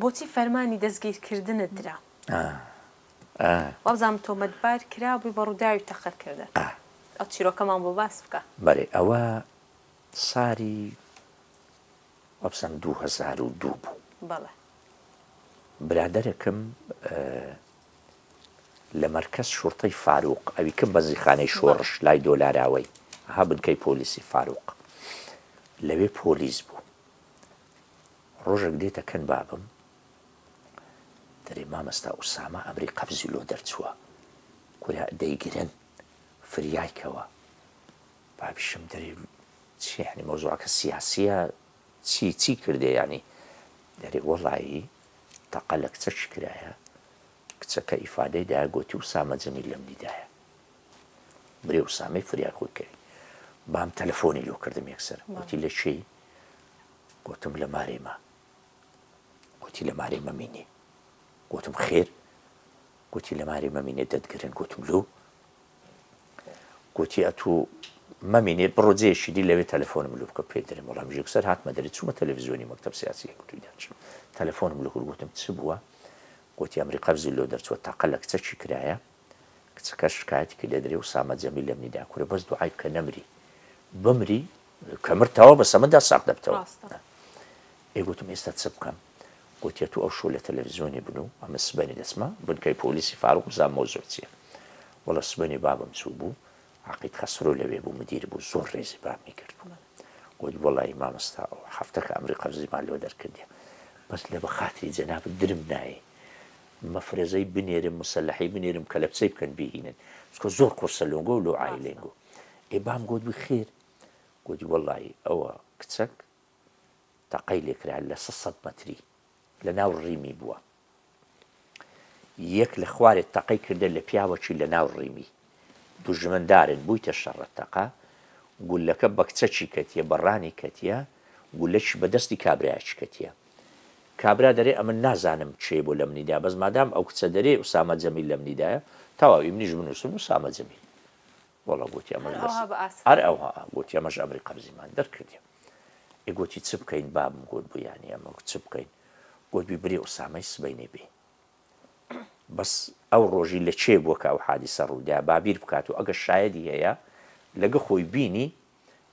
بۆچی فەرمانی دەستگیرکردنت درا وابزانم تۆ مەدبار کرا بووی بە ڕووداوی تەقەکردن ئەو چیرۆکەمان بۆ باس بکە بەێ ئەوە ساری وەبسەم 2002 بوو بەڵێ برادەرێکم لە مەرکەز شوڕتەی فاروق ئەوی کەم بەنزیخانەی شۆڕش لای دۆلاراوەی ها بنکەی پۆلیسی فاروق لەوێ پۆلیس بوو ڕۆژێک دێتە کەن بابم دەرێ مامەستا ئوسامە ئەمری قەبزی لۆ دەرچووە کورا دەیگرن فریایکەوە بابیشم دەرێ چی ینی مۆزوعەکە سیاسیە چی کردێ ینی دەرێ وەڵایی تەقە لە کچە چ کرایە کچەکە ئیفادەی دایە گوتی وسامە جەمیل لەم دیدایە برێ وسامەی فریای خۆی کرد بام تەلەفۆنی لۆ کردم یەکسەر گوتی لە چی گوتم لە مارێمە گوتی لە مارێمە مینێ گوتم خێر گوتی لە مارێمە مینێ دەتگرن گوتم لۆ گوتی ئەتوو مەمینێ بڕۆجێشی دی لەوێ تەلەفۆنم لۆ بکە پێ دەرێم وەڵام ژێکسەر هاتمە دەرێت چوومە تەلەڤیزیۆنی مەکتەب سیاسی گوتووی داچم تەلەفۆنم لە هور گوتم چ بووە گوتی ئەمری قەبزی لۆ دەرچووە تاقە لە کچە چی کرایە کچەکە شکایەتی کرد لە دەرێ وسامە جەمیل لەم نیدا کورە بەس دوعای بکە نەمری بمری کە مرتەوە بە سەمەدا ساق دەبتەوە گوتم ئێستا چ بکەم گوتی تو ئەو شۆ لە تەلەڤیزیۆنی بنوو ئەمە سبەینی دەچمە بنکەی پۆلیسی فاروق بزان مۆزوع چییە وەڵا سبەینی بابم چوو بوو عقید خەسرۆ لەوێ بوو مدیر بوو زۆر ڕێزی بامی کرد گوت وەڵی مامەستا هەفتەکە ئەمری قەبزیمان لۆ دەرکردی بەس لە بە خاتری جەنابەت درم نایە مەفرەزەی بنێرم مسلحی بنێرم کە لە بچەی بکەن بهینن چکە زۆر قورسە لۆنگۆ و لۆ ئایلێنگۆ بام گوت بی خێر گوتی وەڵی ئەوە کچەک تەقەی لێکرا لە 600 مەتری لە ناو ڕیمی بووە یەک لە خوارێت تەقەی کردە لە پیاوەکی لە ناو ڕیمی دوژمندارن بوویتە شەڕە تەقە گولەکە بە کچەکی کەتیە بەڕانی کەتیە گولەکی بەدەستی کابراایش کەتیە کابرا دەرێ ئەمە نازانم چێ بۆ لە منیدا بەس مادام ئەو کچە دەرێ وسامە جەمیل لە منیدایە تەواوی منیش بنووسم وسامە جەمیل وەڵا گوتی ئەمە هەر ئەوها گوتی ئەمەش ئەمری قەبزیمان دەرکردی گوتی چ بکەین بابم گوت بوو ینی ئەمە چ بکەین گوت بی برێ وسامەی سبەینێ بێ بەس ئەو ڕۆژی لە چێ بووە کە ئەو حادیسە ڕوودا بابیر بکات و ئەگە شایەدی هەیە لەگە خۆی بینی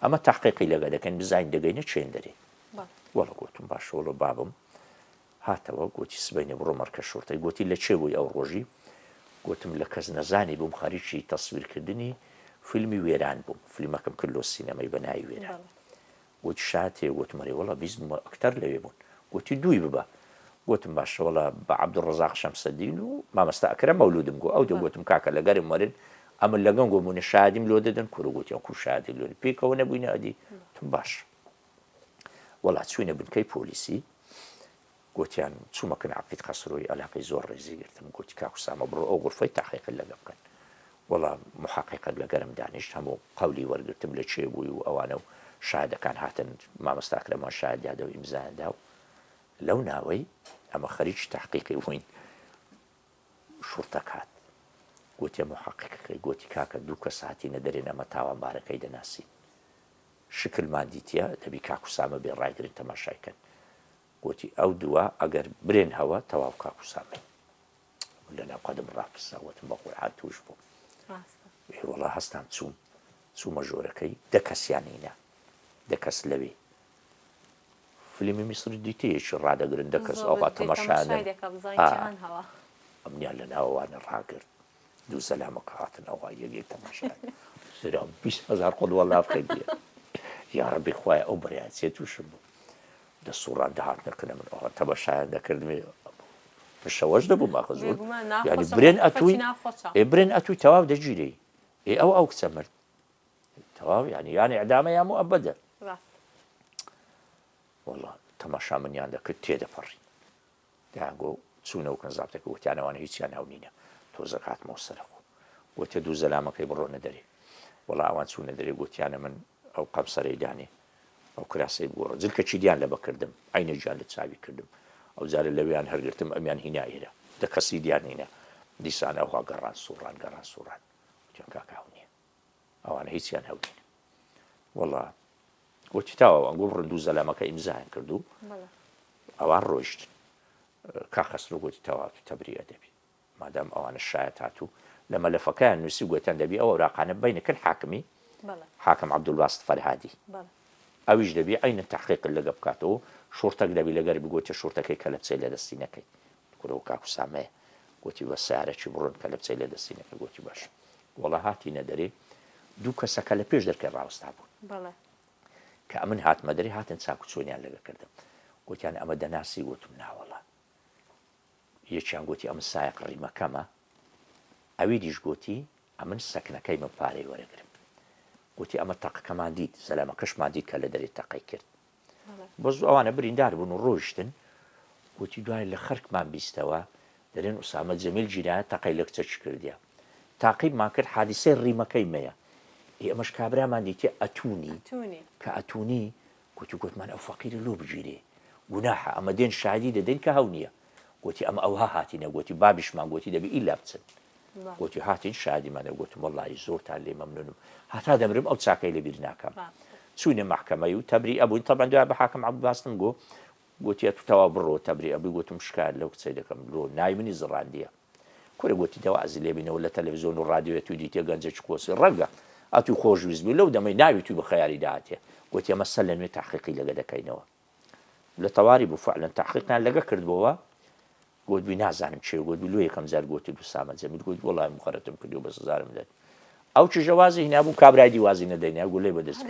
ئەمە تەحقیقی لەگە دەکەن بزین دەگەینە چێن دەرێ وەڵا گوتم باشە وەڵە بابم هاتەوە گوتی سبەینێ بڕۆ مەرکەز شوڕتەی گوتی لە چێ بووی ئەو ڕۆژی گوتم لە کەس نەزانی بووم خەریکی تەسویرکردنی فیلمی وێران بووم فیلمەکەم کرد لۆ سینەمەی بەناوی وێران گوتی شاتێ گوتمەرێ وەڵا بیستمە ئەکتەر لەوێ بوون گوتی دووی ببە گوتم باشە وەڵا بە عەبدوڕەزاق شەمسەدین و مامەستا ئەکرەم مەولودم گو ئەو دەگوتم کاکە لەگەرم وەرن ئەمە لەگەڵ گۆمونە شادیم لۆ دەدەن کوڕ گوتی ئەو شادی لۆ پێکەوە نەبووینە ئەدی تم باش وەڵا چوینە بنکەی پۆلیسی گوتیان چوومەکەن عەقید خەسرۆی عەلاقەی زۆر ڕێزی گرتم گوتی کاک وسامە بڕۆ ئەو غورفەی تاحقیقت لەگە بکەن وەڵا محققەت لەگەرم دانیشت هەموو قەولی وەرگرتم لە چێ بووی و ئەوانە و شادەکان هاتن مامەستا ئەکرەمان شادیادا و ئیمزایاندا و لەو ناوەی ئەمە خەریکی تحقیقی بووین شوڕتە کات گوتی محققەکەی گوتی کاکە دوو کەس هاتینە دەرێن ئەمە تاوانبارەکەی دەناسین شکلمان دیتە دەبی کاک وسامە بێ ڕایگرن تەماشایکەن گوتی ئەو دووە ئەگەر برێن هەوە تەواو کاک وسامە لەناو قەدم ڕاپسا وتم بە قورعان توش بووم وەڵا هەستان چوومە ژۆرەکەی دە کەسیان هینە دە کەس لەوێ فیلمی میسر دیتەیەکی ڕادەگرن دە کەس ئەوها تەماشایان ئەمنیان لە ناوەوانە ڕاگرت دوو سەلامەکە هاتن ئەوها یەکێک تەماشایان سرا 20,000 قۆڵ وەڵا بکەی دێ یا ڕەبی خوایە ئەو بەریاچێ تووشم بوو دە سوڕان دەهاتنەکەنە من ئەوها تەماشایان دەکردمێ شەوەش دەبوو ماخە زۆر ینی برێن ئەتووی تەواو دەگیرەی ئەو کچە مرد تەواو یانی ئەعدامە یا موئەبەدە وەڵا تەماشا منیان دەکرد تێدەپەڕی دایانگۆ چوونەوە کەنزابتەکە وتیانەوانە هیچیان هەو نینە تۆزە هاتمەوە سەرەخۆ گوتە دوو زەلامەکەی بڕۆنە دەرێ وەڵا ئەوان چوونە دەرێ گوتیانە من ئەو قەمسەرەی دانی ئەو کراسەی گۆڕە جلکەچی دیان لەبە کردم عینە گیان لە چاوی کردم ئەو جارە لەوێیان هەرگرتم ئەمیان هینا ئێرە دە کەسی دیان هینە دیسان ئەوها گەڕان سوڕان وتیان کاکە هەو نییە ئەوانە هیچیان هەو نینە وەڵا گوتی تاوە ئەنگۆ بڕن دوو زەلامەکە ئیمزایان کردو ئەوان ڕۆیشتن کاخەسرۆ گوتی تەواو تەبریە دەبی مادام ئەوانە شایەت هاتوو لە مەلەفەکەیان نووسی گوتیان دەبی ئەو ئەوراقانە بینەکرد حاکمی حاکم عەبدولباست فەرهادی ئەویش دەبی عینە تەحقیق لەگە بکاتەوە شورتەك دەبی لەگەر بگوتە شورتەکەی کە لە بچەی لە دەستی نەکەی کورەوە کاک وسامەیە گوتی بە سیارەکی بڕۆن کە لە بچەی لە دەستی نەکەی گوتی باش وەڵا هاتینە دەرێ دوو کەسەکە لە پێش دەرکەی ڕاوەستا بوون کە ئەمن هاتمە دەرێ هاتن چاک و چۆنیان لەگە کردم گوتیان ئەمە دەناسی گوتم ناوەڵا یەکیان گوتی ئەمە سایق ڕیمەکەمە ئەوی دیش گوتی ئەمن سەکنەکەی من پارەی وەرەگرم گوتی ئەمە تەقەکەمان دیت سەلامەکەشمان دیت کە لە دەرێ تەقەی کرد بەس ئەوانە بریندار بوون و ڕۆیشتن گوتی دوای لە خەرکمان بیستەوە دەرێن ئوسامە جەمیل جیرایە تەقەی لە کچەکی کردیە تاقیبمان کرد حادیسەی ڕیمەکەی مەیە ئەمەش کابرامان دیتێ ئەتونی کە ئەتونی گوتی گوتمان ئەو فەقیرە لۆ بگیرێ گوناحە ئەمە دێن شادی دەدەین کە هەو نییە گوتی ئەمە ئەوها هاتینە گوتی بابیشمان گوتی دەبی ئیلا بچن گوتی هاتین شادیمانە گوتم وەڵڵی زۆرتان لێ مەمنونم هەتا دەمرم ئەو چاکەی لەبیر ناکەم چوونە محکەمەی و تەبری ئەبووین تەبەن دوای بە حاکم عەبدولباستم گۆ گوتی ئەتو تەواو بڕۆ تەبری ئەبووی گوتم شکار لەو کچەی دەکەم لۆ ناوی منی زڕاندیە کورە گوتی دەوازی لێبینەوە لە تەلەڤیزیۆن و ڕادیۆ توی دیتێ گەنجێکی قۆسی ڕەنگە ئەتوی خۆشویست بووی لەو دەمەی ناوی توی بە خەیاری داهاتێ گوتی ئەمە سەر لە نوێ تەحقیقی لەگە دەکەینەوە لە تەواوی بوو فعلەن تەحقیقیان لەگە کردبەوە گوتبووی نازانم چێ گوتبووی لۆ یەکەم جار گوتی دووسامە جەمیل گوتی وەڵای مخەرەتم کردی و بە سزارم دەد ئەو چ ژەوازی هینابوو کابرای دیوازی نەدەینیا گوڵێ بەدەست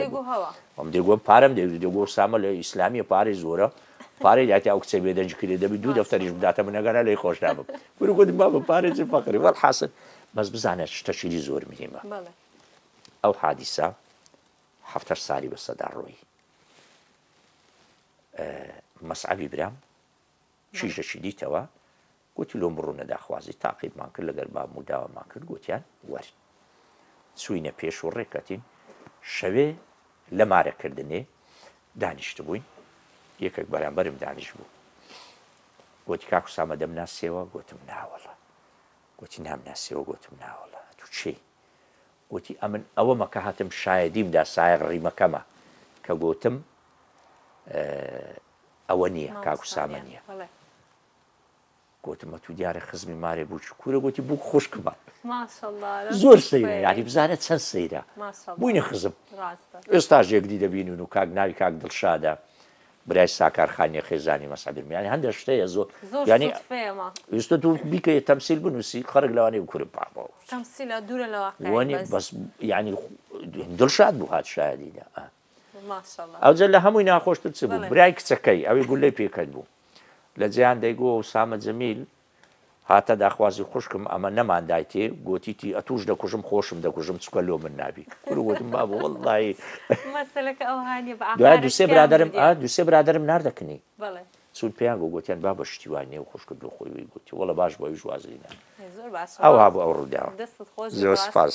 ئەم دێگوە پارەم دێگۆ سامە لە ئیسلامیە پارەی زۆرە پارەی داتی ئەو کچە بێدەنج کردێ دەبی دوو دەفتەریش بداتە منەگەرە لێی خۆش نابم گوتی گوتی بابە پارێکی فەقری وەڵحاسن بەس بزانێت شتەشیری زۆر مهمە ئەو حادیسە 7 ساڵی بەسەدا ڕۆی مەسعەبی برام چیژەشی دیتەوە گوتی لۆم بڕوو نەداخوازی تاقیبمان کرد لەگەر بابم و داوامان کرد گوتیان وەرن چووینە پێش و ڕێکەتین شەوێ لە مارەکردنێ دانیشت بووین یەکێک بەرامبەرم دانیش بوو گوتی کاک وسامە دەمناسیەوە گوتم ناوەڵە گوتی نامناسیەوە گوتم ناوەڵە تو چی گوتی ئەمن ئەوەمە کە هاتم شایەدیمدا سایق ڕیمەکەمە کە گوتم ئەوە نییە کاک وسامە نییە گوتمە تو دیارە خزمی مارێ بوو کورە گوتی بوو خوشکمە زۆر سەیرە یاری بزانێت چەند سەیرە بووینە خزم ئێستاش یەکدی دەبینون و کاک ناوی کاک دڵشادە برای ساکارخانیە خێزانی مەسعەبی هەندێک شتەیە زۆر ینی ویستە تو بیکە تەمسیل بنووسی خەرک لەوانەیە کورە پاڵەوە وەنی بەس ینی دڵشاد بوو هات شایەدیدا ئەوجە لە هەمووی ناخۆشتر چ بوو برای کچەکەی ئەوەی گولەی پێکرد بوو لە جیان دەیگۆ ئوسامە جەمیل هاتە داخوازی خوشکم ئەمە نەماندایتێ گوتیتی ئەتوش دەکوژم خۆشم دەکوژم چکە لۆ من نابی گوتم بابە وەڵڵی دوای دووسێ برادرم ناردەکنی چون پێیان گوتیان بابە شتی وای نێو خوشکرد لە خۆی گوتی وەڵە باش بۆ ئەویش وازی نە ئەو هابوو ئەو ڕووداوە زۆر سپاس